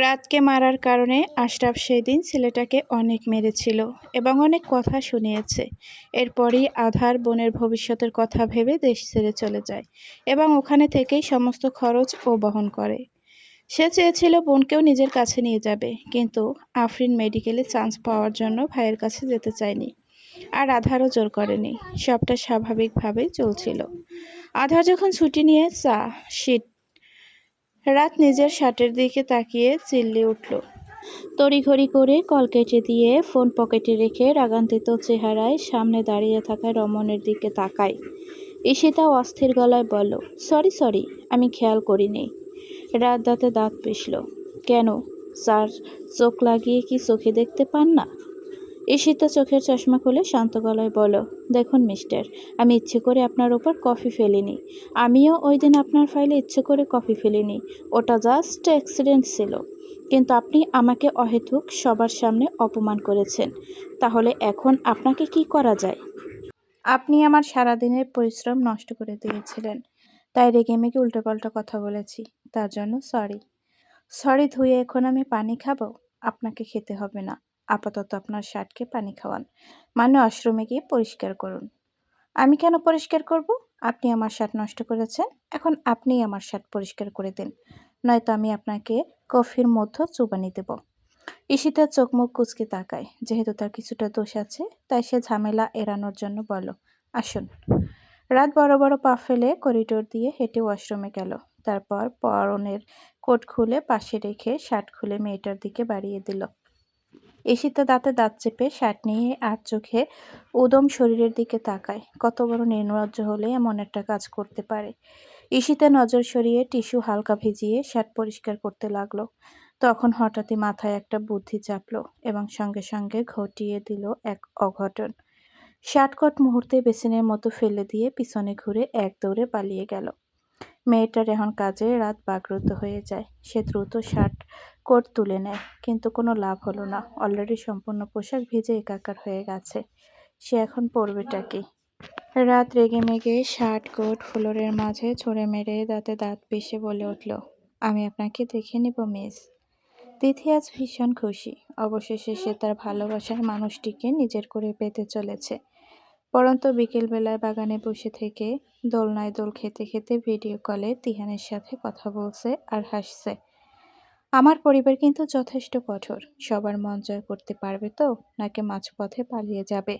রাতকে মারার কারণে আশরাফ সেদিন ছেলেটাকে অনেক মেরেছিল এবং অনেক কথা শুনিয়েছে। এরপরই আধার বোনের ভবিষ্যতের কথা ভেবে দেশ ছেড়ে চলে যায় এবং ওখানে থেকেই সমস্ত খরচ ও বহন করে। সে চেয়েছিল বোনকেও নিজের কাছে নিয়ে যাবে, কিন্তু আফরিন মেডিকেলে চান্স পাওয়ার জন্য ভাইয়ের কাছে যেতে চায়নি, আর আধারও জোর করেনি। সবটা স্বাভাবিকভাবেই চলছিল। আধার যখন ছুটি নিয়ে শীত রাত নিজের শার্টের দিকে তাকিয়ে চিল্লে উঠল। তড়িঘড়ি করে কল কেটে দিয়ে ফোন পকেটে রেখে রাগান্বিত চেহারায় সামনে দাঁড়িয়ে থাকা রমনের দিকে তাকায়। ঈশিতা অস্থির গলায় বলল, সরি সরি, আমি খেয়াল করিনি। রাত দাঁতে দাঁত পিষল। কেন, স্যার চোখ লাগিয়ে কি চোখে দেখতে পান না? ঈশিতা চোখের চশমা খুলে শান্ত গলায় বলল, দেখুন মিস্টার, আমি ইচ্ছে করে আপনার ওপর কফি ফেলিনি। আমিও ওই দিন আপনার ফাইলে ইচ্ছে করে কফি ফেলিনি। ওটা জাস্ট অ্যাক্সিডেন্ট ছিল। কিন্তু আপনি আমাকে অহেতুক সবার সামনে অপমান করেছেন। তাহলে এখন আপনাকে কি করা যায়? আপনি আমার সারাদিনের পরিশ্রম নষ্ট করে দিয়েছিলেন, তাই রেগেমেগে উল্টোপাল্টা কথা বলেছি। তার জন্য সরি। সরি ধুয়ে এখন আমি পানি খাবো? আপনাকে খেতে হবে না। আপাতত আপনার শার্টকে পানি খাওয়ান, মানে ওয়াশরুমে গিয়ে পরিষ্কার করুন। আমি কেন পরিষ্কার করব? আপনি আমার শার্ট নষ্ট করেছেন, এখন আপনিই আমার শার্ট পরিষ্কার করে দিন, নয়তো আমি আপনাকে কফির মধ্যে চুবানি দেব। ঈশিতার চোখ মুখ কুঁচকে তাকায়। যেহেতু তার কিছুটা দোষ আছে, তাই সে ঝামেলা এড়ানোর জন্য বলল, আসুন। রাত বড় বড় পা ফেলে করিডোর দিয়ে হেঁটে ওয়াশরুমে গেল। তারপর পরনের কোট খুলে পাশে রেখে শার্ট খুলে মেয়েটার দিকে বাড়িয়ে দিল। ঈশিতা দাঁতে দাঁত চেপে শার্ট নিয়ে আর চোখে উদম শরীরের দিকে তাকায়। কত বড় নির্লজ্জ হলে এমন একটা কাজ করতে পারে। ঈশিতা নজর সরিয়ে টিস্যু হালকা ভিজিয়ে শার্ট পরিষ্কার করতে লাগলো। তখন হঠাৎই মাথায় একটা বুদ্ধি চাপলো এবং সঙ্গে সঙ্গে ঘটিয়ে দিল এক অঘটন। শার্ট কোট মুহূর্তে বেসিনের মতো ফেলে দিয়ে পিছনে ঘুরে এক দৌড়ে পালিয়ে গেল। মেয়েটার এখন কাজে রাত বাগরুদ্ধ হয়ে যায়। সে দ্রুত শার্ট কোট তুলে নেয়, কিন্তু কোনো লাভ হলো না। অলরেডি সম্পূর্ণ পোশাক ভিজে একাকার হয়ে গেছে। সে এখন পরবেটা কি? রাত রেগেমেগে শার্ট কোট ফ্লোরের মাঝে ছড়ে মেরে দাঁতে দাঁত পিষে বলে উঠল, আমি আপনাকে দেখে নিব মিস। তিথি আজ ভীষণ খুশি। অবশেষে সে তার ভালোবাসার মানুষটিকে নিজের করে পেতে চলেছে। পরন্ত বিকেলবেলায় বাগানে বসে থেকে দোলনায় দোল খেতে খেতে ভিডিও কলে তিহানের সাথে কথা বলছে আর হাসছে। আমার পরিবার কিন্তু যথেষ্ট কঠোর। সবার মন জয় করতে পারবে তো, নাকি মাঝপথে পালিয়ে যাবে?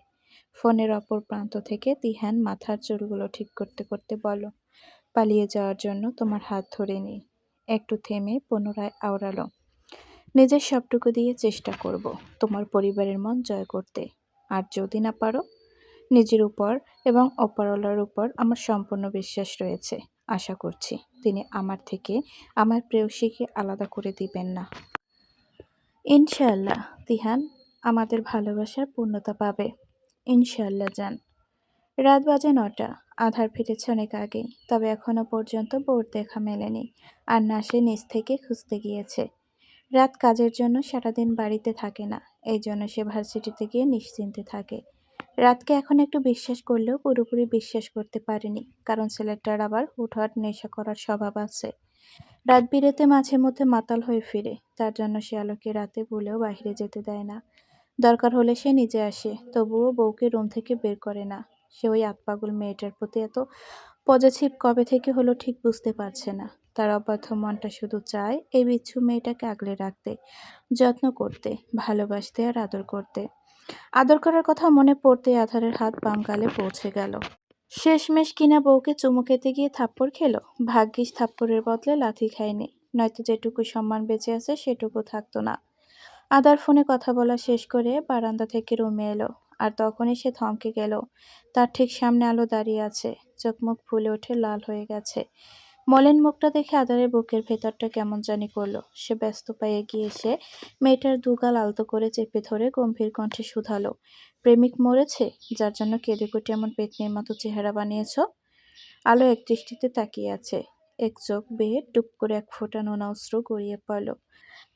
ফোনের অপর প্রান্ত থেকে তিহান মাথার চুলগুলো ঠিক করতে করতে বলল, পালিয়ে যাওয়ার জন্য তোমার হাত ধরে নিই। একটু থেমে পুনরায় আওড়ালো, নিজের সবটুকু দিয়ে চেষ্টা করব তোমার পরিবারের মন জয় করতে। আর যদি না পারো, নিজের উপর এবং অপরওয়ালার উপর আমার সম্পূর্ণ বিশ্বাস রয়েছে। আশা করছি তিনি আমার থেকে আমার প্রেয়সীকে আলাদা করে দিবেন না। ইনশাআল্লাহ তিহান, আমাদের ভালোবাসার পূর্ণতা পাবে। ইনশাআল্লাহ জান। রাত বাজে ৯টা। আধার ফিরেছে অনেক আগেই, তবে এখনো পর্যন্ত বোর দেখা মেলেনি। আর না সে নিজ থেকে খুঁজতে গিয়েছে। রাত কাজের জন্য সারাদিন বাড়িতে থাকে না, এই জন্য সে ভার্সিটিতে গিয়ে নিশ্চিন্তে থাকে। রাতকে এখন একটু বিশ্বাস করলেও পুরোপুরি বিশ্বাস করতে পারেনি, কারণ ছেলেটার আবার হুটহাট নেশা করার স্বভাব আছে। রাত বিরেতে মাঝে মধ্যে মাতাল হয়ে ফিরে, তার জন্য সে আলোকে রাতে বলেও বাইরে যেতে দেয় না। দরকার হলে সে নিজে আসে, তবুও বউকে রুম থেকে বের করে না। সে ওই আতপাগল মেয়েটার প্রতি এত পজিটিভ কবে থেকে হলো ঠিক বুঝতে পারছে না। তার অবাধ্য মনটা শুধু চায় এই বিচ্ছু মেয়েটাকে আগলে রাখতে, যত্ন করতে, ভালোবাসতে আর আদর করতে। আদর করার কথা মনে পড়তেই আধারের হাত বাম গালে পৌঁছে গেল। শেষমেশ কিনা বউকে চুমু খেতে গিয়ে থাপ্পড় খেলো। ভাগ্যিস থাপ্পড়ের বদলে লাথি খায়নি, নয়তো যেটুকু সম্মান বেঁচে আছে সেটুকু থাকতো না। আদার ফোনে কথা বলা শেষ করে বারান্দা থেকে রুমে এলো, আর তখনই সে থমকে গেল। তার ঠিক সামনে আলো দাঁড়িয়ে আছে, চোখ মুখ ফুলে ওঠে, লাল হয়ে গেছে। মলিন মুখটা দেখে আদারের বুকের ভেতরটা কেমন জানি করলো। সে ব্যস্ত পায়ে এগিয়ে এসে মেয়েটার দুগাল আলতো করে চেপে ধরে গম্ভীর কণ্ঠে শুধালো, প্রেমিক মরেছে, যার জন্য কেঁদে কুটে এমন পেতনির মতো চেহারা বানিয়েছ? আলো একদৃষ্টিতে তাকিয়ে আছে। এক চোখ বেয়ে টুপ করে এক ফোঁটা নোনা অশ্রু গড়িয়ে পড়ল,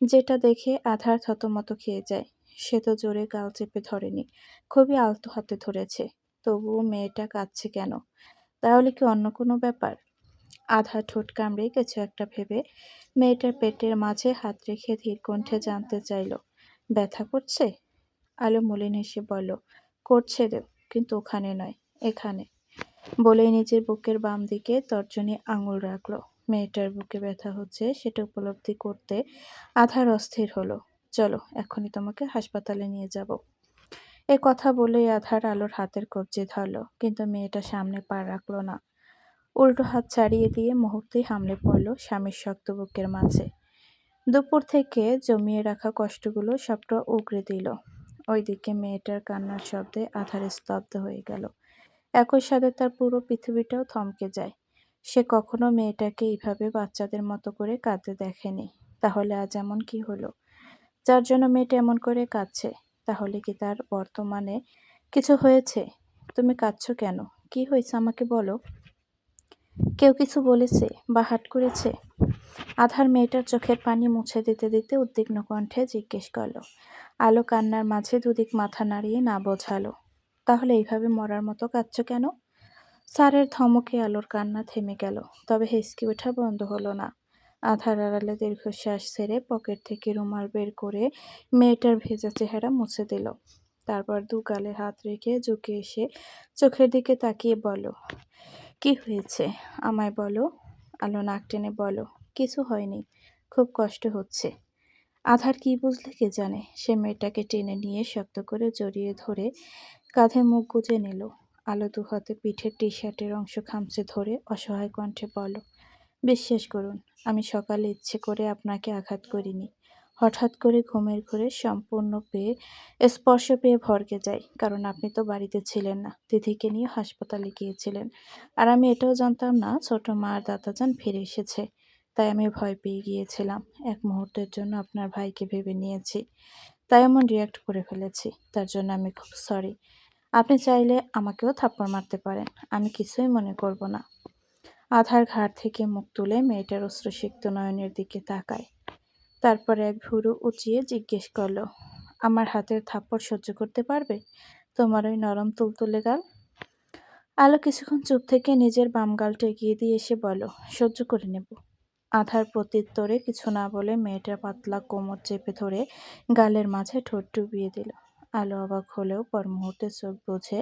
যেটা দেখে আধার থতমত খেয়ে যায়। সে তো জোরে গাল চেপে ধরেনি, খুবই আলতো হাতে ধরেছে। তবুও মেয়েটা কাঁদছে কেন? তাহলে কি অন্য কোনো ব্যাপার? আধা ঠোঁট কামড়ে কিছু একটা ভেবে মেয়েটার পেটের মাঝে হাত রেখে ধীর কণ্ঠে জানতে চাইল, ব্যথা করছে? আলো মলিন হেসে বলল, করছে রে, কিন্তু ওখানে নয়, এখানে। বলেই নিজের বুকের বাম দিকে তর্জনী আঙুল রাখলো। মেয়েটার বুকে ব্যথা হচ্ছে সেটা উপলব্ধি করতে আধার অস্থির হলো। চলো, এখনই তোমাকে হাসপাতালে নিয়ে যাব। এ কথা বলেই আধার আলোর হাতের কবজি ধরল, কিন্তু মেয়েটা সামনে পা রাখলো না। উল্টো হাত ছাড়িয়ে দিয়ে মুহূর্তেই হামলে পড়ল স্বামীর শক্ত বুকের মাঝে। দুপুর থেকে জমিয়ে রাখা কষ্টগুলো সবটা উগরে দিল। ওইদিকে মেয়েটার কান্নার শব্দে আধার স্তব্ধ হয়ে গেল। একই সাথে তার পুরো পৃথিবীটাও থমকে যায়। সে কখনো মেয়েটাকে এইভাবে বাচ্চাদের মতো করে কাঁদতে দেখেনি। তাহলে আজ এমন কি হলো, যার জন্য মেয়েটা এমন করে কাঁদছে? তাহলে কি তার বর্তমানে কিছু হয়েছে? তুমি কাঁদছো কেন? কি হয়েছে আমাকে বলো। কেউ কিছু বলেছে বা হাট করেছে? আধার মেয়েটার চোখের পানি মুছে দিতে দিতে উদ্বিগ্ন কণ্ঠে জিজ্ঞেস করল। আলো কান্নার মাঝে দুদিক মাথা নাড়িয়ে না বোঝালো। তাহলে এইভাবে মরার মতো কাঁদছো কেন? স্যারের ধমকে আলোর কান্না থেমে গেল, তবে হেসকে ওঠা বন্ধ হলো না। আধার আড়ালে দীর্ঘশ্বাস ছেড়ে পকেট থেকে রুমাল বের করে মেয়েটার ভেজা চেহারা মুছে দিল। তারপর দু গালে হাত রেখে ঝুঁকে এসে চোখের দিকে তাকিয়ে বলল, কি হয়েছে আমায় বলো। আলো নাক টেনে বলল, কিছু হয়নি, খুব কষ্ট হচ্ছে। আধার কি বুঝলে কে জানে, সে মেয়েটাকে টেনে নিয়ে শক্ত করে জড়িয়ে ধরে কাঁধে মুখ গুজে নিল। আলো দু হাতে পিঠের টি শার্টের অংশ খামচে ধরে অসহায় কণ্ঠে বলল, বিশ্বাস করুন, আমি সকালে ইচ্ছে করে আপনাকে আঘাত করিনি। হঠাৎ করে ঘুমের ঘোরে সম্পূর্ণ পেয়ে স্পর্শ পেয়ে ভড়কে যাই, কারণ আপনি তো বাড়িতে ছিলেন না, দিদিকে নিয়ে হাসপাতালে গিয়েছিলেন। আর আমি এটাও জানতাম না ছোট মা আর দাদাজান ফিরে এসেছে। তাই আমি ভয় পেয়ে গিয়েছিলাম। এক মুহূর্তের জন্য আপনার ভাইকে ভেবে নিয়েছি, তাই এমন রিয়াক্ট করে ফেলেছি। তার জন্য আমি খুব সরি। আপনি চাইলে আমাকেও থাপ্পড় মারতে পারেন, আমি কিছুই মনে করব না। আধার ঘাড় থেকে মুখ তুলে মেয়েটার অশ্রুসিক্ত নয়নের দিকে তাকায়। তারপর এক ভুরু উঁচিয়ে জিজ্ঞেস করল, আমার হাতের থাপ্পড় সহ্য করতে পারবে তোমার ওই নরম তুলতুলে গাল? আলো কিছুক্ষণ চুপ থেকে নিজের বাম গালটা এগিয়ে দিয়ে এসে বলল, সহ্য করে নেব। আধার প্রত্যুত্তরে কিছু না বলে মেয়েটার পাতলা কোমর চেপে ধরে গালের মাঝে ঠোঁট ডুবিয়ে দিল। আলো অবাক হলেও পর মুহূর্তে চোখ বুঝে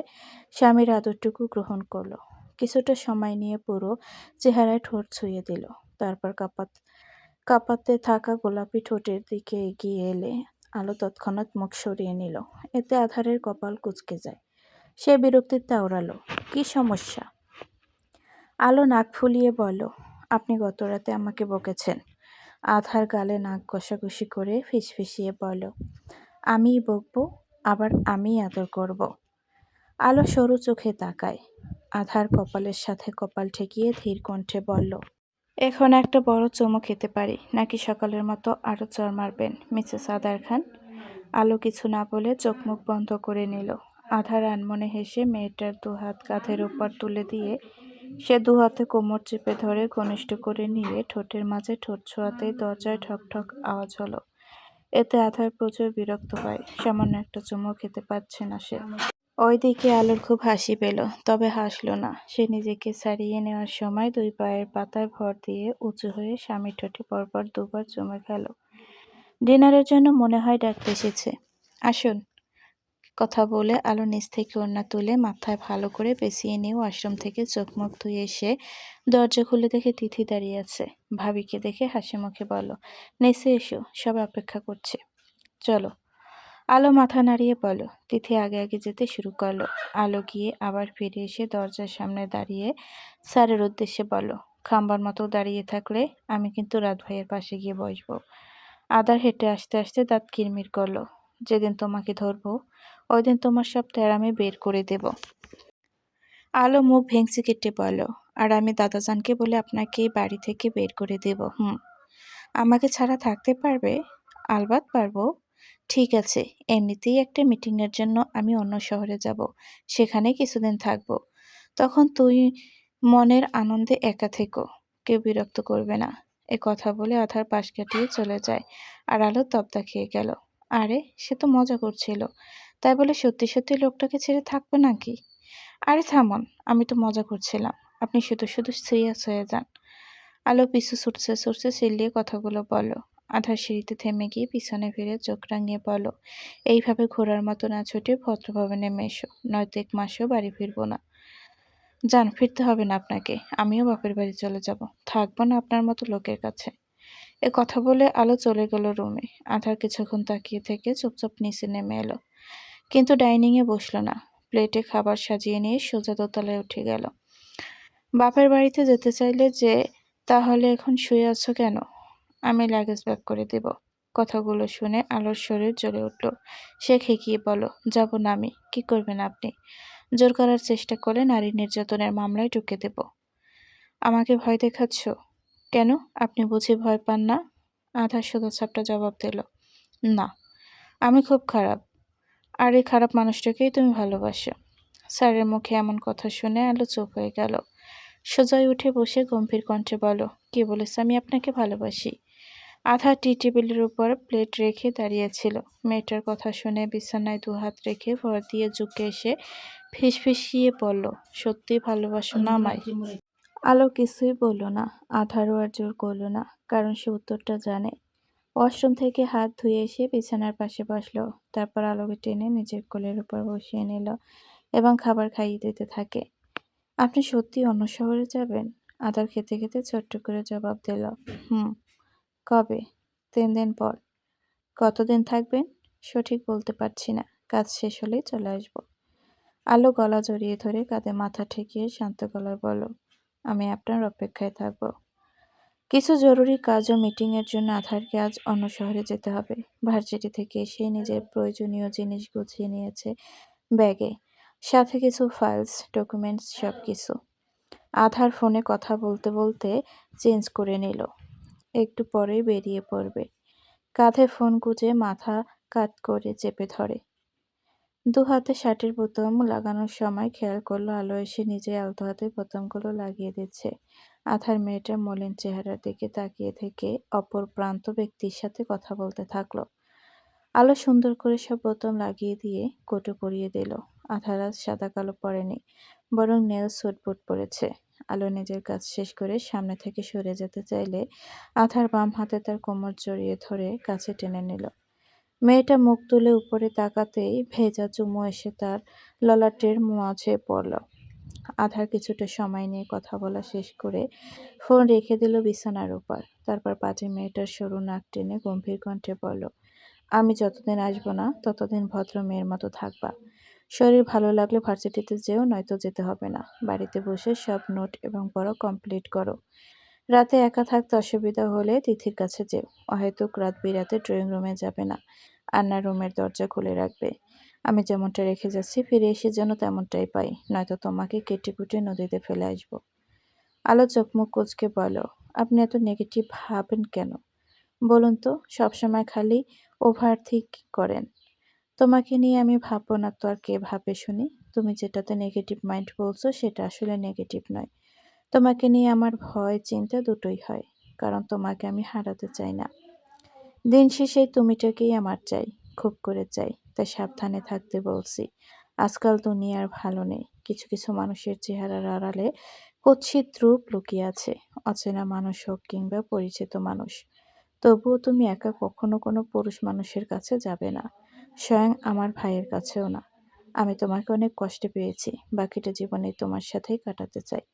স্বামীর আদরটুকু গ্রহণ করলো। কিছুটা সময় নিয়ে পুরো চেহারায় ঠোঁট ছুঁয়ে দিল। তারপর কাঁপাতে থাকা গোলাপি ঠোঁটের দিকে এগিয়ে এলে আলো তৎক্ষণাৎ মুখ সরিয়ে নিল। এতে আধারের কপাল কুঁচকে যায়। সে বিরক্তিতে আওড়ালো, কি সমস্যা? আলো নাক ফুলিয়ে বলল, আপনি গতরাতে আমাকে বকেছেন। আধার গালে নাক ঘষাঘষি করে ফিসফিসিয়ে বলল, আমিই বকবো, আবার আমিই আদর করব। আলো সরু চোখে তাকায়। আধার কপালের সাথে কপাল ঠেকিয়ে ধীর কণ্ঠে বলল, এখন একটা বড় চুমু খেতে পারি, নাকি সকালের মতো আরো চড় মারবেন মিসেস আদার খান? আলো কিছু না বলে চোখ মুখ বন্ধ করে নিল। আধার আনমনে হেসে মেয়েটার দুহাত কাঁধের উপর তুলে দিয়ে সে দুহাতে কোমর চেপে ধরে ঘনিষ্ঠ করে নিয়ে ঠোঁটের মাঝে ঠোঁট ছোঁয়াতেই দরজায় ঠক ঠক আওয়াজ হলো। এতে আধার প্রচুর বিরক্ত হয়। সামান্য একটা চুমু খেতে পারছে না সে। ওইদিকে আলোর খুব হাসি পেল, তবে হাসল না। সে নিজেকে ছাড়িয়ে নেওয়ার সময় দুই পায়ের পাতায় ভর দিয়ে উঁচু হয়ে স্বামীর ঠোঁটে পরপর দুবার চুমে খেল। ডিনারের জন্য মনে হয় ডাকতে এসেছে, আসুন। কথা বলে আলো নিচ থেকে ওড়না তুলে মাথায় ভালো করে পেঁচিয়ে নিয়ে ওয়াশরুম থেকে চোখ মুখ ধুয়ে এসে দরজা খুলে দেখে তিথি দাঁড়িয়ে আছে। ভাবিকে দেখে হাসি মুখে বলল, নিচে এসো, সবাই অপেক্ষা করছে। চলো। আলো মাথা নাড়িয়ে বলল। তিথি আগে আগে যেতে শুরু করলো। আলো গিয়ে আবার ফিরে এসে দরজার সামনে দাঁড়িয়ে স্যারের উদ্দেশ্যে বলল, খাম্বার মতো দাঁড়িয়ে থাকলে আমি কিন্তু রাত ভাইয়ের পাশে গিয়ে বসবো। আদার হেঁটে আসতে আসতে দাঁত কিরমির করলো। যেদিন তোমাকে ধরবো ওই দিন তোমার সব তেড়ামি বের করে দেব। আলো মুখ ভেঙচি কেটে বলল, আর আমি দাদাজানকে বলে আপনাকে এই বাড়ি থেকে বের করে দেব। আমাকে ছাড়া থাকতে পারবে? আলবাত পারবো। ঠিক আছে, এমনিতেই একটা মিটিংয়ের জন্য আমি অন্য শহরে যাব, সেখানে কিছুদিন থাকবো। তখন তুই মনের আনন্দে একা থেকো, কেউ বিরক্ত করবে না। এ কথা বলে আধার পাশ কাটিয়ে চলে যায়। আর আলো তব্দা খেয়ে গেল। আরে, সে তো মজা করছিল, তাই বলে সত্যি সত্যি লোকটাকে ছেড়ে থাকবে নাকি? আরে থামুন, আমি তো মজা করছিলাম, আপনি শুধু শুধু সিরিয়াস হয়ে যান। আলো পিছু ছুটছে ছুটছে চিল্লিয়ে কথাগুলো বলল। আধার সিঁড়িতে থেমে গিয়ে পিছনে ফিরে চোখ রাঙিয়ে বলল, এইভাবে ঘোড়ার মতো না ছুটে ভদ্রভাবে নেমে এসো, নয়তো 1 মাসেও বাড়ি ফিরবো না। যান, ফিরতে হবে না আপনাকে। আমিও বাপের বাড়ি চলে যাব। থাকবো না আপনার মতো লোকের কাছে। এ কথা বলে আলো চলে গেল রুমে। আধার কিছুক্ষণ তাকিয়ে থেকে চুপচাপ নিচে নেমে এলো, কিন্তু ডাইনিংয়ে বসলো না। প্লেটে খাবার সাজিয়ে নিয়ে সোজা দোতলায় উঠে গেল। বাপের বাড়িতে যেতে চাইলে যে তাহলে এখন শুয়ে আছো কেন? আমি লাগেজ ব্যাক করে দেব। কথাগুলো শুনে আলোর শরীর জ্বলে উঠল। সে খেকিয়ে বলল, যাব না আমি। কি করবেন আপনি? জোর করার চেষ্টা করলে নারী নির্যাতনের মামলায় ঢুকে দেব। আমাকে ভয় দেখাচ্ছ? কেন, আপনি বুঝি ভয় পান না? আধা সোজাসাপটা জবাব দিল, না, আমি খুব খারাপ। আর এই খারাপ মানুষটাকেই তুমি ভালোবাসো। স্যারের মুখে এমন কথা শুনে আলো চুপ হয়ে গেল। সোজাই উঠে বসে গম্ভীর কণ্ঠে বলল, কে বলেছে আমি আপনাকে ভালোবাসি? আধা টি টেবিলের উপর প্লেট রেখে দাঁড়িয়েছিল। মেয়েটার কথা শুনে বিছানায় 2 হাত রেখে ভর দিয়ে ঝুঁকে এসে ফিসফিসিয়ে বলল, সত্যি ভালোবাসো না আমায়? আলো কিছুই বলল না। আধারও আর জোর করল না, কারণ সে উত্তরটা জানে। ওয়াশরুম থেকে হাত ধুয়ে এসে বিছানার পাশে বসল। তারপর আলোকে টেনে নিজের কোলের উপর বসিয়ে নিল এবং খাবার খাইয়ে দিতে থাকে। আপনি সত্যি অন্য শহরে যাবেন? আদার খেতে খেতে ছোট্ট করে জবাব দিল, হুম। কবে? 3 দিন পর। কতদিন থাকবেন? সঠিক বলতে পারছি না। কাজ শেষ হলেই চলে আসব। আলো গলা জড়িয়ে ধরে কাঁধে মাথা ঠেকিয়ে শান্ত গলায় বলল, আমি আপনার অপেক্ষায় থাকব। কিছু জরুরি কাজ ও মিটিংয়ের জন্য আধারকে আজ অন্য শহরে যেতে হবে। ভার্সিটি থেকে এসে নিজের প্রয়োজনীয় জিনিস গুছিয়ে নিয়েছে ব্যাগে, সাথে কিছু ফাইলস, ডকুমেন্টস, সবকিছু। আধার ফোনে কথা বলতে বলতে চেঞ্জ করে নিল। একটু পরেই বেরিয়ে পড়বে। কাঁধে ফোন গুজে মাথা কাত করে চেপে ধরে। 2 হাতে শার্টের বোতাম লাগানোর সময় খেয়াল করলো আলো এসে নিজে আলতো হাতে বোতামগুলো লাগিয়ে দিচ্ছে। আধার মেয়েটার মলিন চেহারার দিকে তাকিয়ে থেকে অপর প্রান্ত ব্যক্তির সাথে কথা বলতে থাকলো। আলো সুন্দর করে সব বোতাম লাগিয়ে দিয়ে কোটও পরিয়ে দিল। আধার আজ সাদা কালো পরেনি, বরং নেল স্যুট বুট পরেছে। আলো নিজের কাজ শেষ করে সামনে থেকে সরে যেতে চাইলে আধার বাম হাতে তার কোমর জড়িয়ে ধরে কাছে টেনে নিল। মেয়েটা মুখ তুলে উপরে তাকাতেই ভেজা চুমু এসে তার ললাটের মাঝে পড়ল। আধার কিছুটা সময় নিয়ে কথা বলা শেষ করে ফোন রেখে দিল বিছানার উপর। তারপর পাজে মেয়েটার সরু নাক টেনে গম্ভীর কণ্ঠে বলল, আমি যতদিন আসবো না ততদিন ভদ্র মেয়ের মতো থাকবা। শরীর ভালো লাগলে ভার্সিটিতে যেও, নয়তো যেতে হবে না। বাড়িতে বসে সব নোট এবং পড়া কমপ্লিট করো। রাতে একা থাকতে অসুবিধা হলে তিথির কাছে যেও। অহেতুক রাত বিরাতে ড্রয়িং রুমে যাবে না। আন্নার রুমের দরজা খুলে রাখবে। আমি যেমনটা রেখে যাচ্ছি ফিরে এসে যেন তেমনটাই পাই, নয়তো তোমাকে কেটে-কুটে নদীতে ফেলে আসবো। আলো চোখ মুখ কুঁচকে বলল, আপনি এত নেগেটিভ ভাবেন কেন? বলুন তো, সবসময় খালি ওভারথিংক করেন। তোমাকে নিয়ে আমি ভাববো না তো আর কে ভাবে শুনি? তুমি যেটাতে নেগেটিভ মাইন্ড বলছো সেটা আসলে নেগেটিভ নয়। তোমাকে নিয়ে আমার ভয় চিন্তা দুটোই হয়, কারণ তোমাকে আমি হারাতে চাই না। দিন শেষে এই তুমিটাকেই আমার চাই, খুব করে চাই। তাই সাবধানে থাকতে বলছি। আজকাল দুনিয়ার ভালো নেই। কিছু কিছু মানুষের চেহারার আড়ালে কুৎসিত রূপ লুকিয়ে আছে। অচেনা মানুষ হোক কিংবা পরিচিত মানুষ। তবুও তুমি একা কখনো কোনো পুরুষ মানুষের কাছে যাবে না। স্বয়ং আমার ভাইয়ের কাছেও না। আমি তোমাকে অনেক কষ্টে পেয়েছি। বাকিটা জীবনে তোমার সাথেই কাটাতে চাই।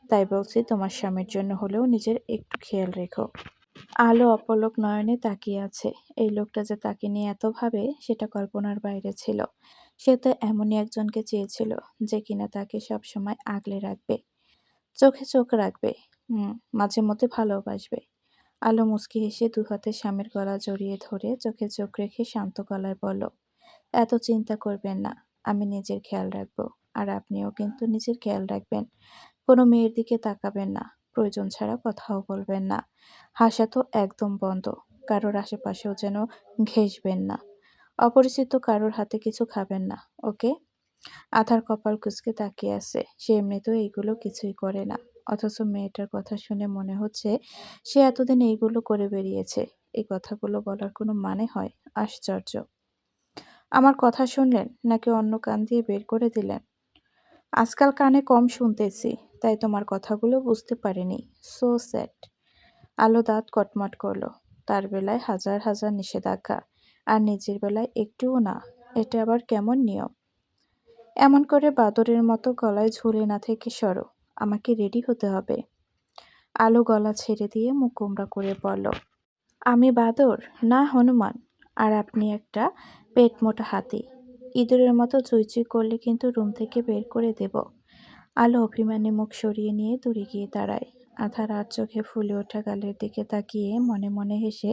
তাই বলছি, তোমার স্বামীর জন্য হলেও নিজের একটু খেয়াল রেখো। আলো অপলক নয়নে তাকিয়ে আছে। এই লোকটা যে তাকে নিয়ে এত ভাবে সেটা কল্পনার বাইরে ছিল। সে তো এমনই একজনকে চেয়েছিল, যে কিনা তাকে সবসময় আগলে রাখবে, চোখে চোখ রাখবে, মাঝে মধ্যে ভালোবাসবে। আলো মুচকি হেসে 2 হাতে স্বামীর গলা জড়িয়ে ধরে চোখে চোখ রেখে শান্ত গলায় বলল, এত চিন্তা করবেন না। আমি নিজের খেয়াল রাখবো। আর আপনিও কিন্তু নিজের খেয়াল রাখবেন। কোনো মেয়ের দিকে তাকাবেন না। প্রয়োজন ছাড়া কথাও বলবেন না। হাসা তো একদম বন্ধ। কারোর আশেপাশেও যেন ঘেঁষবেন না। অপরিচিত কারোর হাতে কিছু খাবেন না। ওকে? আধার কপাল কুঁচকে তাকিয়ে আছে। সে এমনিতেও এইগুলো কিছুই করে না। অথচ মেয়েটার কথা শুনে মনে হচ্ছে সে এতদিন এইগুলো করে বেরিয়েছে। এই কথাগুলো বলার কোনো মানে হয়? আশ্চর্য। আমার কথা শুনলেন নাকি অন্য কান দিয়ে বের করে দিলেন? আজকাল কানে কম শুনতেছি, তাই তোমার কথাগুলো বুঝতে পারিনি। So sad. আলো দাঁত কটমট করল। তার বেলায় হাজার হাজার নিষেধাজ্ঞা, আর নিজের বেলায় একটুও না। এটা আবার কেমন নিয়ম? এমন করে বাদরের মতো গলায় ঝুলে না থেকে সরো, আমাকে রেডি হতে হবে। আলো গলা ছেড়ে দিয়ে মুখ গোমড়া করে বলল, আমি বাদর না হনুমান, আর আপনি একটা পেট মোটা হাতি। ইঁদুরের মতো চুইচুই করলে কিন্তু রুম থেকে বের করে দেব। আলো অভিমানী মুখ সরিয়ে নিয়ে দূরে গিয়ে দাঁড়ায়। আধার আর চোখে ফুলে ওঠা গালের দিকে তাকিয়ে মনে মনে হেসে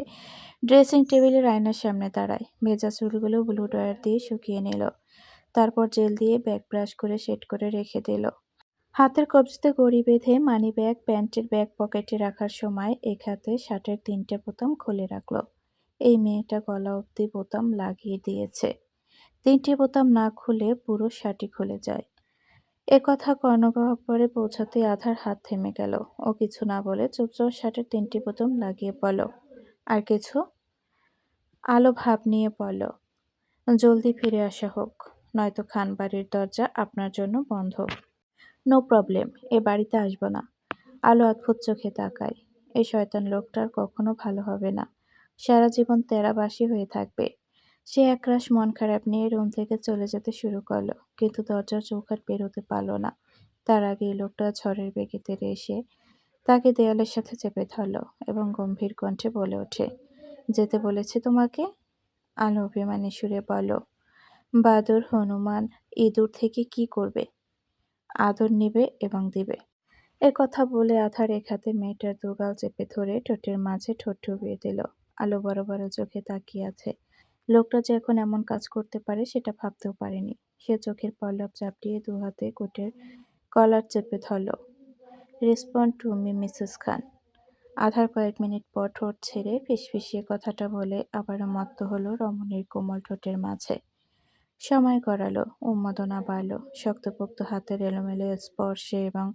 ড্রেসিং টেবিলের আয়নার সামনে দাঁড়ায়। ভেজা চুলগুলো ব্লু ড্রায়ার দিয়ে শুকিয়ে নিল। তারপর জেল দিয়ে ব্যাগ ব্রাশ করে সেট করে রেখে দিল। হাতের কবজিতে ঘড়ি বেঁধে মানিব্যাগ প্যান্টের ব্যাক পকেটে রাখার সময় এক হাতে শার্টের ৩টে বোতাম খুলে রাখল। এই মেয়েটা গলা অবধি বোতাম লাগিয়ে দিয়েছে। ৩টে বোতাম না খুলে পুরো শার্টই খুলে যায়। একথা কর্ণগহ্বরে পৌঁছাতে আধার হাত থেমে গেল। ও কিছু না বলে চুপচাপ শার্টের ৩টি বোতাম লাগিয়ে পড়ল। আর কিছু? আলো ভাব নিয়ে পড়ল, জলদি ফিরে আসা হোক, নয়তো খানবাড়ির দরজা আপনার জন্য বন্ধ। নো প্রবলেম, এ বাড়িতে আসবো না। আলো অদ্ভুত চোখে তাকায়। এই শয়তান লোকটা আর কখনো ভালো হবে না। সারা জীবন তেরাবাসী হয়ে থাকবে। সে একরাশ মন খারাপ নিয়ে রুম থেকে চলে যেতে শুরু করলো, কিন্তু দরজার চৌকাঠ পেরোতে পারল না। তার আগে এই লোকটা ঝড়ের বেগে তেড়ে এসে তাকে দেয়ালের সাথে চেপে ধরল এবং গম্ভীর কণ্ঠে বলে ওঠে, যেতে বলেছি তোমাকে। আলো অভিমানী সুরে বলল, বাদর হনুমান ইঁদুর থেকে কি করবে? আদর নিবে এবং দিবে। একথা বলে আধার এক হাতে মেয়েটার দুগাল চেপে ধরে ঠোঁটের মাঝে ঠোঁট ডুবিয়ে দিল। আলো বড় বড় চোখে তাকিয়ে আছে। লোকটা যে এখন এমন কাজ করতে পারে সেটা ভাবতেও পারেনি। সে চোখের পল্লব চাপড়িয়ে দু হাতে কোটের কলার চেপে ধরল। রেসপন্ড টু মি মিসেস খান। আধার কয়েক মিনিট পর ঠোঁট ছেড়ে ফিসফিসিয়ে কথাটা বলে আবারও মত্ত হলো রমণীর কোমল ঠোঁটের মাঝে। সময় গড়ালো, উন্মাদনা বাড়ল। শক্তপোক্ত হাতের এলোমেলো স্পর্শে এবং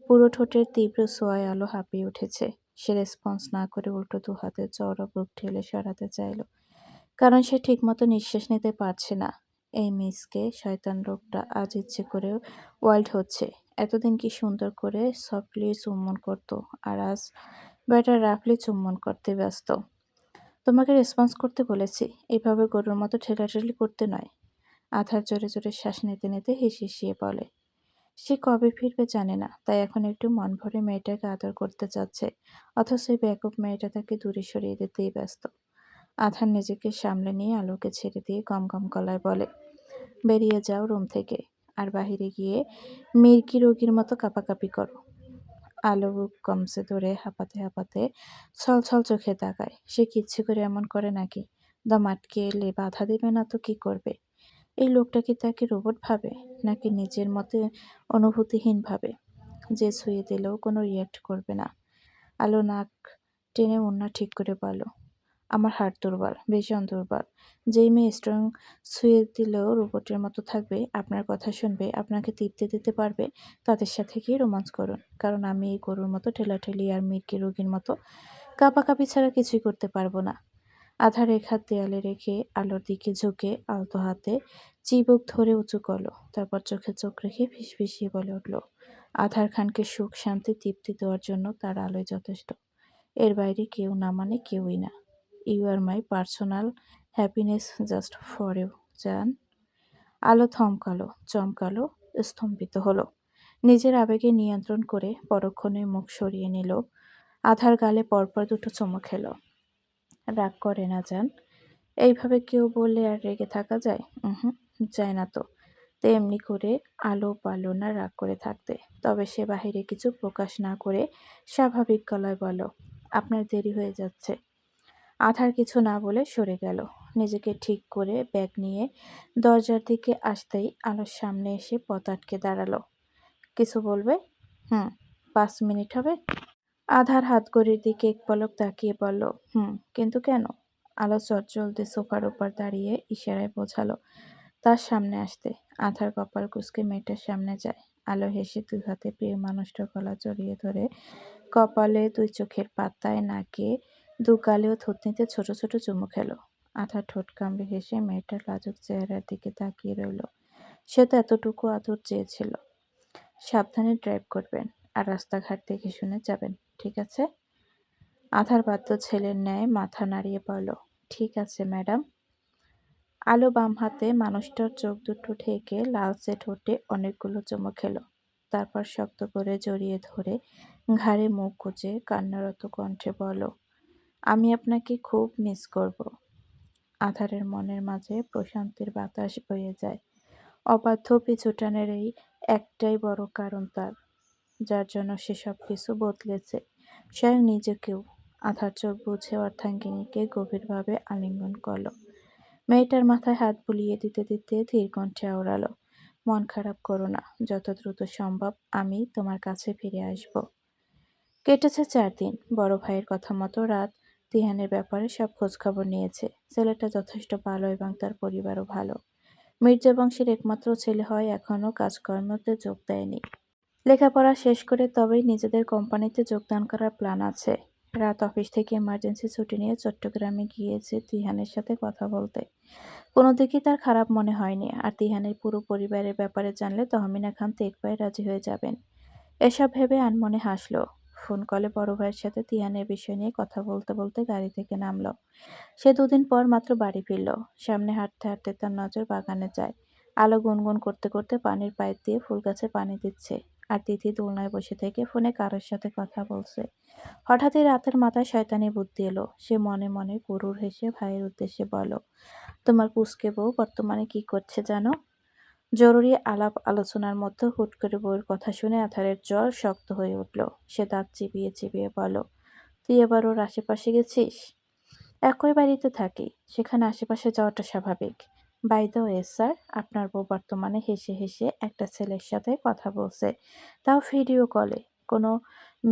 পুরো ঠোঁটের তীব্র ছোঁয়ায় আলো হাঁপিয়ে উঠেছে। সে রেসপন্স না করে উল্টো দু হাতে চওড়া বুক ঠেলে সরাতে চাইল, কারণ সে ঠিকমতো নিঃশ্বাস নিতে পারছে না। এই মিসকে শয়তান লোকটা আজ ইচ্ছে করে ওয়াইল্ড হচ্ছে। এতদিন কি সুন্দর করে সফটলি চুম্বন করত, আর আজ বেটার রাফলি চুম্বন করতে ব্যস্ত। তোমাকে রেসপন্স করতে বলেছি, এভাবে গরুর মতো ঠেলাঠেলি করতে নয়। আধার জোরে জোরে শ্বাস নিতে নিতে হিসিয়ে বলে। সে কবে ফিরবে জানে না, তাই এখন একটু মন ভরে মেয়েটাকে আদর করতে চাচ্ছে, অথচ এই বেকুব মেয়েটা তাকে দূরে সরিয়ে দিতেই ব্যস্ত। আধার নিজেকে সামলে নিয়ে আলোকে ছেড়ে দিয়ে গম গম গলায় বলে, বেরিয়ে যাও রুম থেকে, আর বাহিরে গিয়ে মির্কি রোগীর মতো কাঁপাকাঁপি করো। আলো বুক কমছে ধরে হাঁপাতে হাঁপাতে ছলছল চোখে তাকায়। সে কি ইচ্ছে করে এমন করে নাকি? দম আটকে এলে বাধা দেবে না তো কি করবে? এই লোকটা কি তাকে রোবট ভাবে, নাকি নিজের মতে অনুভূতিহীন ভাবে, যে ছুঁয়ে দিলেও কোনো রিয়্যাক্ট করবে না? আলো নাক টেনে ওড়না ঠিক করে বলল, আমার হার্ট দুর্বল, ভীষণ দুর্বল। যেই মেয়ে স্ট্রং ছুঁয়ে দিলেও রোবটের মতো থাকবে, আপনার কথা শুনবে, আপনাকে তৃপ্তি দিতে পারবে, তাদের সাথে গিয়ে রোমান্স করুন। কারণ আমি এই গরুর মতো ঠেলাঠেলি আর মির্কি রোগীর মতো কাঁপাকাঁপি ছাড়া কিছুই করতে পারবো না। আধার এক হাত দেয়ালে রেখে আলোর দিকে ঝুঁকে আলতো হাতে চিবুক ধরে উঁচু করলো। তারপর চোখে চোখ রেখে ফিসফিসিয়ে বলে উঠল, আধার খানকে সুখ শান্তি তৃপ্তি দেওয়ার জন্য তার আলোয় যথেষ্ট। এর বাইরে কেউ না মানে কেউই না। You are my personal happiness just for you, জান। আলো থমকালো, চমকালো, স্তম্ভিত হলো। নিজের আবেগে নিয়ন্ত্রণ করে পরক্ষণে মুখ সরিয়ে নিল। আধার গালে পরপর দুটো চুমু খেলো। রাগ করে না জান, এইভাবে কেউ বললে আর রেগে থাকা যায়? যায় না তো। তেমনি করে আলো পারল না রাগ করে থাকতে। তবে সে বাহিরে কিছু প্রকাশ না করে স্বাভাবিক গলায় বলল, আপনার দেরি হয়ে যাচ্ছে। আধার কিছু না বলে সরে গেল। নিজেকে ঠিক করে ব্যাগ নিয়ে দরজার দিকে আসতেই আলোর সামনে এসে পথ আটকে দাঁড়ালো। কিছু বলবে? 5 মিনিট হবে। আধার হাতঘড়ির দিকে এক পলক তাকিয়ে বলল, কিন্তু কেন? আলো চটজলদি সোফার উপর দাঁড়িয়ে ইশারায় বোঝালো তার সামনে আসতে। আধার কপাল কুঁচকে মেয়েটার সামনে যায়। আলো হেসে দুই হাতে প্রিয় মানুষটার গলা জড়িয়ে ধরে কপালে, দুই চোখের পাতায়, নাকে, দু গালে ও থুতনিতে ছোট ছোট চুমু খেলো। আধার ঠোঁট কামড়ে হেসে মেয়েটার লাজুক চেহারার দিকে তাকিয়ে রইল। সে তো এতটুকু আদর চেয়েছিল। সাবধানে ড্রাইভ করবেন, আর রাস্তাঘাট দেখে শুনে যাবেন, ঠিক আছে? আধার বাধ্য ছেলের ন্যায় মাথা নাড়িয়ে বলল, ঠিক আছে ম্যাডাম। আলো বাম হাতে মানুষটার চোখ দুটো ঢেকে লালচে ঠোঁটে অনেকগুলো চুমু খেলো। তারপর শক্ত করে জড়িয়ে ধরে ঘাড়ে মুখ গুজে কান্নারত কণ্ঠে বলল, আমি আপনাকে খুব মিস করব। আধারের মনের মাঝে প্রশান্তির বাতাস বয়ে যায়। অবাধ্য পিছুটানের এই একটাই বড় কারণ তার, যার জন্য সে সবকিছু বদলেছে, স্বয়ং নিজেকেও। আধার চোখ বুঝে অর্ধাঙ্গিনীকে গভীরভাবে আলিঙ্গন করল। মেয়েটার মাথায় হাত বুলিয়ে দিতে দিতে ধীর কণ্ঠে আওড়ালো, মন খারাপ করো না, যত দ্রুত সম্ভব আমি তোমার কাছে ফিরে আসব। কেটেছে 4 দিন। বড় ভাইয়ের কথা মতো রাত তিহানের ব্যাপারে সব খোঁজখবর নিয়েছে। ছেলেটা যথেষ্ট ভালো এবং তার পরিবারও ভালো। মির্জা বংশের একমাত্র ছেলে হয় এখনও কাজকর্মতে যোগ দেয়নি। লেখাপড়া শেষ করে তবেই নিজেদের কোম্পানিতে যোগদান করার প্ল্যান আছে। রাত অফিস থেকে এমার্জেন্সি ছুটি নিয়ে চট্টগ্রামে গিয়েছে তিহানের সাথে কথা বলতে। কোনো দিকই তার খারাপ মনে হয়নি, আর তিহানের পুরো পরিবারের ব্যাপারে জানলে তহমিনা খান তো এক পায়ে রাজি হয়ে যাবেন। এসব ভেবে আনমনে হাসল। ফোন কলে বড় ভাইয়ের সাথে তিহানের বিষয় নিয়ে কথা বলতে বলতে গাড়ি থেকে নামল। সে 2 দিন পর মাত্র বাড়ি ফিরল। সামনে হাঁটতে হাঁটতে তার নজর বাগানে যায়। আলো গুনগুন করতে করতে পানির পাইপ দিয়ে ফুল গাছে পানি দিচ্ছে, আর তিথি দোলনায় বসে থেকে ফোনে কারোর সাথে কথা বলছে। হঠাৎই রাতের মাথায় শয়তানি বুদ্ধি এলো। সে মনে মনে গরুর হেসে ভাইয়ের উদ্দেশ্যে বলল, তোমার পুচকে বউ বর্তমানে কি করছে জানো? জরুরি আলাপ আলোচনার মধ্যে হুট করে বউয়ের কথা শুনে আধারের জ্বর শক্ত হয়ে উঠল। সে দাঁত চিবিয়ে চিবিয়ে বলল, তুই এবার ওর আশেপাশে গেছিস? একই বাড়িতে থাকি, সেখানে আশেপাশে যাওয়াটা স্বাভাবিক। বাই দ্য ওয়ে স্যার, আপনার বউ বর্তমানে হেসে হেসে একটা ছেলের সাথে কথা বলছে, তাও ভিডিও কলে। কোনো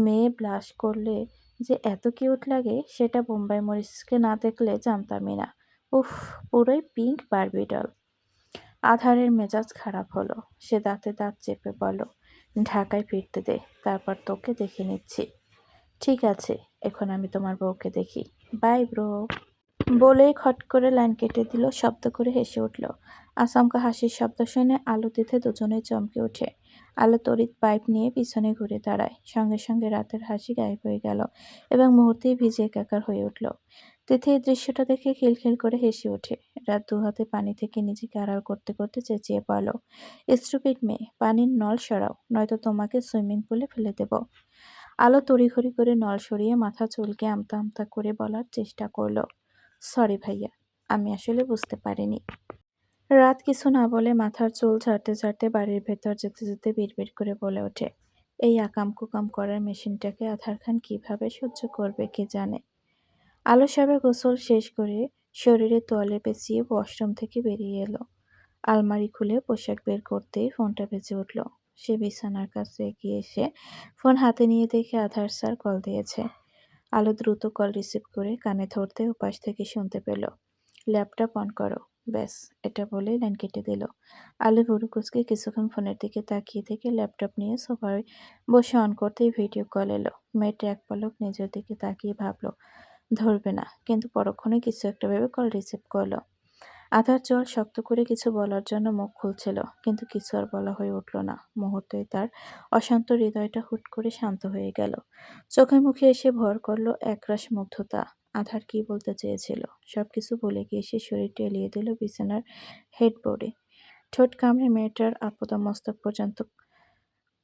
মেয়ে ব্লাশ করলে যে এত কিউট লাগে সেটা বোম্বাই মরিসকে না দেখলে জানতামই না। উফ, পুরোই পিঙ্ক বারবি ডল। আধারের মেজাজ খারাপ হলো। সে দাঁতে দাঁত চেপে বলল, ঢাকায় ফিরতে দে, তারপর তোকে দেখে নিচ্ছি। ঠিক আছে, এখন আমি তোমার বউকে দেখি। By bro. বলেই খট করে লাইন কেটে দিল। শব্দ করে হেসে উঠল। আচমকা হাসির শব্দ শুনে আলো তিথি দুজনেই চমকে ওঠে। আলো তড়িৎ পাইপ নিয়ে পিছনে ঘুরে দাঁড়ায়। সঙ্গে সঙ্গে রাতের হাসি গায়েব হয়ে গেল এবং মুহূর্তেই ভিজে একাকার হয়ে উঠল। তিথি এই দৃশ্যটা দেখে খিলখিল করে হেসে ওঠে। রাত 2 হাতে পানি থেকে নিজেকে আড়াল করতে করতে চেঁচিয়ে বলল, স্টুপিড মেয়ে, পানির নল সরাও, নয়তো তোমাকে সুইমিং পুলে ফেলে দেব। আলো তড়িঘড়ি করে নল সরিয়ে মাথা চুলকে আমতা আমতা করে বলার চেষ্টা করল, সরি ভাইয়া, আমি আসলে বুঝতে পারিনি। রাত কিছু না বলে মাথার চুল ঝাড়তে ঝাড়তে বাড়ির ভেতর যেতে যেতে বিড়বিড় করে বলে ওঠে, এই আকাম কুকাম করার মেশিনটাকে আধার খান কিভাবে সহ্য করবে কে জানে। আলো সাহেবের গোসল শেষ করে শরীরে তোয়ালে পেঁচিয়ে ওয়াশরুম থেকে বেরিয়ে এলো। আলমারি খুলে পোশাক বের করতেই ফোনটা বেজে উঠল। সে বিছানার কাছে এগিয়ে এসে ফোন হাতে নিয়ে দেখে আধার স্যার কল দিয়েছে। আলো দ্রুত কল রিসিভ করে কানে ধরতে ওপাশ থেকে শুনতে পেল, ল্যাপটপ অন করো। ব্যাস, এটা বলেই লাইন কেটে দিল। আলো ভুরু কুচকে কিছুক্ষণ ফোনের দিকে তাকিয়ে থেকে ল্যাপটপ নিয়ে সোফায় বসে অন করতেই ভিডিও কল এলো। মেয়েটা এক পলক নিজের দিকে তাকিয়ে ভাবলো ধরবে না, কিন্তু পরক্ষণে কিছু একটা ভেবে কল রিসিভ করলো। আধার জল শক্ত করে কিছু বলার জন্য মুখ খুলছিল, কিন্তু কিছু আর বলা হয়ে উঠল না। মুহূর্তেই তার অশান্ত হৃদয়টা হুট করে শান্ত হয়ে গেল। চোখে মুখে এসে ভর করল একরাশ মুগ্ধতা। আধার কি বলতে চেয়েছিল সবকিছু বলে গিয়ে সে শরীরটা এলিয়ে দিল বিছানার হেডবোর্ডে। ঠোঁট কামড়ে মেয়েটার আপাদমস্তক পর্যন্ত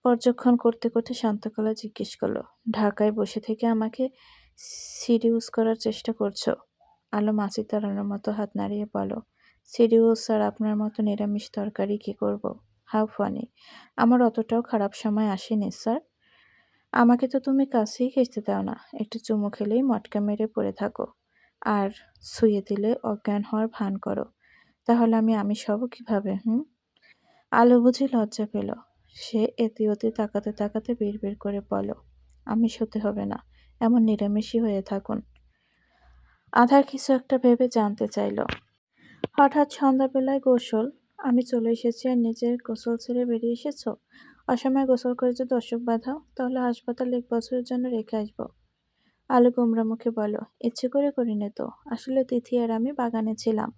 পর্যবেক্ষণ করতে করতে শান্ত গলায় জিজ্ঞেস করলো, ঢাকায় বসে থেকে আমাকে সিডিউস করার চেষ্টা করছো? আলো মাছি তাড়ানোর মতো হাত নাড়িয়ে বলো, সিডিউস স্যার, আপনার মতো নিরামিষ তরকারি কি করব? How funny. আমার অতটাও খারাপ সময় আসেনি স্যার। আমাকে তো তুমি কাছেই ঘেঁষতে দাও না, একটু চুমু খেলেই মটকা মেরে পড়ে থাকো, আর ছুঁয়ে দিলে অজ্ঞান হওয়ার ভান করো। তাহলে আমি সব কিভাবে? আলো বুঝি লজ্জা পেল। সে এতে ওতে তাকাতে তাকাতে বিড়বিড় করে বলল, আমিষ হতে হবে না, এমন নিরামিষই হয়ে থাকুন। আধার কিছু একটা ভেবে জানতে চাইল, হঠাৎ সন্ধ্যাবেলায় গোসল? আমি চলে এসেছি আর নিজের গোসল ছেড়ে বেরিয়ে এসেছ? অসময়ে গোসল করে যদি অসুখ বাঁধাও, তাহলে হাসপাতালে 1 বছরের জন্য রেখে আসবো। আলো গোমরা মুখে বলল, ইচ্ছে করে করিনি তো, আসলে তিথি আর আমি বাগানে ছিলাম।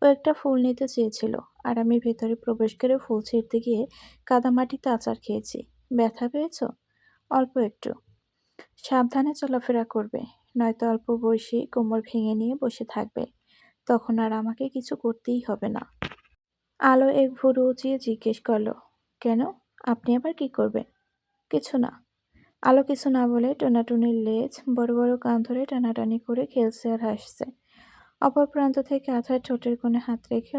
ও একটা ফুল নিতে চেয়েছিল, আর আমি ভেতরে প্রবেশ করে ফুল ছিঁড়তে গিয়ে কাদামাটিতে আছাড় খেয়েছি। ব্যথা পেয়েছো? অল্প একটু। সাবধানে চলাফেরা করবে, নয়তো অল্প বয়সী কোমর ভেঙে নিয়ে বসে থাকবে। তখন আর আমাকে কিছু করতেই হবে না। আলো এক ভুরু উঁচিয়ে জিজ্ঞেস করলো, কেন? আপনি আবার কি করবেন? কিছু না। আলো কিছু না বলে টোনাটুনির লেজ বড় বড় কান ধরে টানাটানি করে খেলছে আর হাসছে। অপর প্রান্ত থেকে আথার ঠোঁটের কোণে হাত রেখে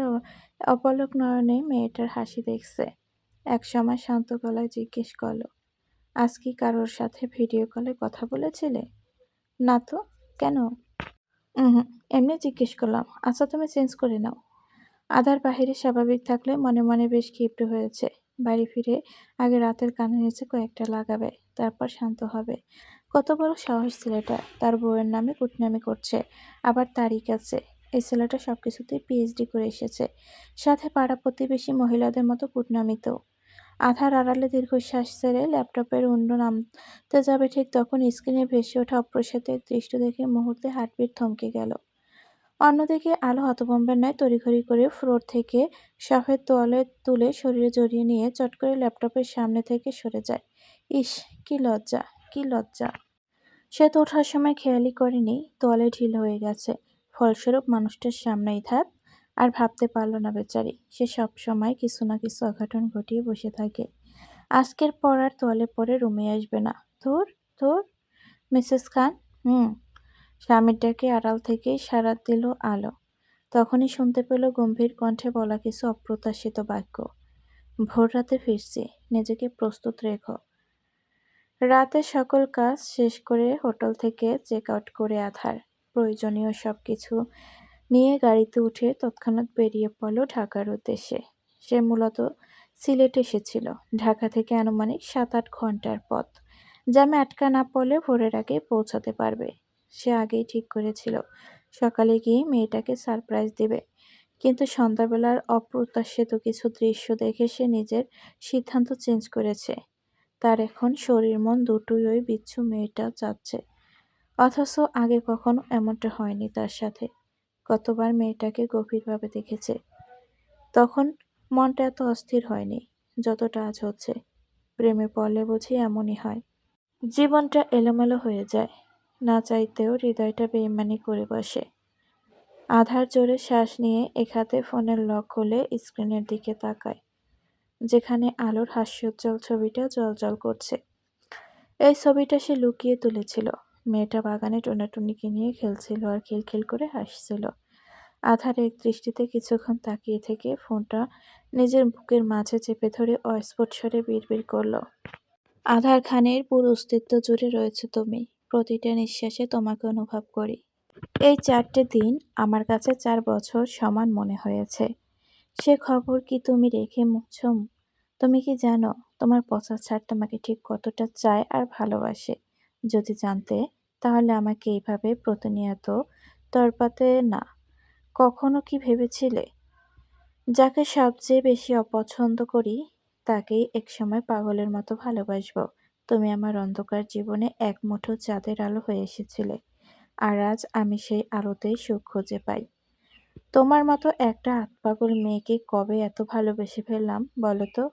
অপলক নয়নে মেয়েটার হাসি দেখছে। একসময় শান্ত গলায় জিজ্ঞেস করলো, আজ কি কারোর সাথে ভিডিও কলে কথা বলেছিলে? না তো। কেন? হুম, এমনি জিজ্ঞেস করলাম। আচ্ছা, তুমি চেঞ্জ করে নাও। আধার বাহিরে স্বাভাবিক থাকলে মনে মনে বেশ ক্ষিপ্ত হয়েছে। বাড়ি ফিরে আগে রাতের কানের নিচে কয়েকটা লাগাবে, তারপর শান্ত হবে। কত বড় সাহস ছেলেটা! তার বউয়ের নামে কুটনামি করছে, আবার তারিখ আছে। এই ছেলেটা সবকিছুতেই পিএইচডি করে এসেছে, সাথে পাড়া প্রতিবেশী মহিলাদের মতো কুটনামিতেও। আধার আড়ালে দীর্ঘশ্বাস ছেড়ে ল্যাপটপের উইন্ডো নামতে যাবে, ঠিক তখন স্ক্রিনে ভেসে ওঠা অপ্রসিত এক দৃশ্য দেখে মুহূর্তে হার্টবিট থমকে গেল। অন্যদিকে আলো হতভম্বের ন্যায় তড়িঘড়ি করে ফ্লোর থেকে সফেদ তোয়ালে তুলে শরীরে জড়িয়ে নিয়ে চট করে ল্যাপটপের সামনে থেকে সরে যায়। ইস, কি লজ্জা, কি লজ্জা! সে তো ওঠার সময় খেয়ালই করেনি তোয়ালে ঢিল হয়ে গেছে। ফলস্বরূপ মানুষটার সামনেই থাক, আর ভাবতে পারল না বেচারি। সে সব সময় কিছু না কিছু অঘটন ঘটিয়ে বসে থাকে। আজকের পর আর তোয়ালে পরে রুমে আসবে না। ধুর, ধুর। মিসেস খান। হুম। স্বামীর ডাকে আড়াল থেকেই সাড়া দিল আলো। তখনই শুনতে পেল গম্ভীর কণ্ঠে বলা কিছু অপ্রত্যাশিত বাক্য। ভোর রাতে ফিরছি, নিজেকে প্রস্তুত রেখো। রাতে সকল কাজ শেষ করে হোটেল থেকে চেক আউট করে আধার প্রয়োজনীয় সবকিছু নিয়ে গাড়িতে উঠে তৎক্ষণাৎ বেরিয়ে পড়ল ঢাকার উদ্দেশ্যে। সে মূলত সিলেট এসেছিল। ঢাকা থেকে আনুমানিক ৭-৮ ঘন্টার পথ। জ্যামে আটকা না পড়লে ভোরের আগে পৌঁছাতে পারবে। সে আগেই ঠিক করেছিল সকালে গিয়ে মেয়েটাকে সারপ্রাইজ দেবে। কিন্তু সন্ধ্যাবেলার অপ্রত্যাশিত কিছু দৃশ্য দেখে সে নিজের সিদ্ধান্ত চেঞ্জ করেছে। তার এখন শরীর মন দুটোই ওই বিচ্ছু মেয়েটা চাচ্ছে। অথচ আগে কখনো এমনটা হয়নি তার সাথে। কতবার মেয়েটাকে গভীরভাবে দেখেছে, তখন মনটা এত অস্থির হয়নি যতটা আজ হচ্ছে। প্রেমে পড়লে বুঝি এমনই হয়। জীবনটা এলোমেলো হয়ে যায়। না চাইতেও হৃদয়টা বেইমানি করে বসে। আধার জোরে শ্বাস নিয়ে এক হাতে ফোনের লক খুলে স্ক্রিনের দিকে তাকায়, যেখানে আলোর হাস্যোজ্জ্বল ছবিটা জ্বলজ্বল করছে। এই ছবিটা সে লুকিয়ে তুলেছিল। মেয়েটা বাগানে টোনাটুনিকে নিয়ে খেলছিল আর খিলখিল করে হাসছিল। আধার এক দৃষ্টিতে কিছুক্ষণ তাকিয়ে থেকে ফোনটা নিজের বুকের মাঝে চেপে ধরে অস্ফুট স্বরে বিড়বিড় করল, আধার খানের পুরো অস্তিত্ব জুড়ে রয়েছে তুমি। প্রতিটা নিঃশ্বাসে তোমাকে অনুভব করি। এই 4টে দিন আমার কাছে 4 বছর সমান মনে হয়েছে। সে খবর কি তুমি রেখে মুছছো? তুমি কি জানো তোমার পচা ছাড় তোমাকে ঠিক কতটা চায় আর ভালোবাসে? যদি জানতে, তাহলে আমাকে এইভাবে প্রতিনিয়ত তড়পাতে না। কখনো কি ভেবেছিলে, যাকে সবচেয়ে বেশি অপছন্দ করি তাকেই একসময় পাগলের মতো ভালোবাসবো? তুমি আমার অন্ধকার জীবনে এক মুঠো চাঁদের আলো হয়ে এসেছিলে, আর আজ আমি সেই আলোতেই সুখ খুঁজে পাই। তোমার মতো একটা আতপাগল মেয়েকে কবে এত ভালোবেসে ফেললাম বলো তো?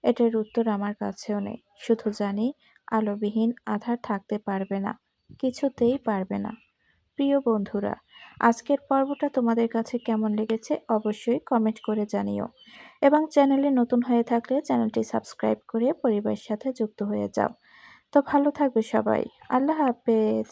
এটার উত্তর আমার কাছেও নেই। শুধু জানি আলোবিহীন আধার থাকতে পারবে না, কিছুতেই পারবে না। প্রিয় বন্ধুরা, আজকের পর্বটা তোমাদের কাছে কেমন লেগেছে অবশ্যই কমেন্ট করে জানিও, এবং চ্যানেলে নতুন হয়ে থাকলে চ্যানেলটি সাবস্ক্রাইব করে পরিবারের সাথে যুক্ত হয়ে যাও। তো ভালো থাকবে সবাই। আল্লাহ হাফেজ।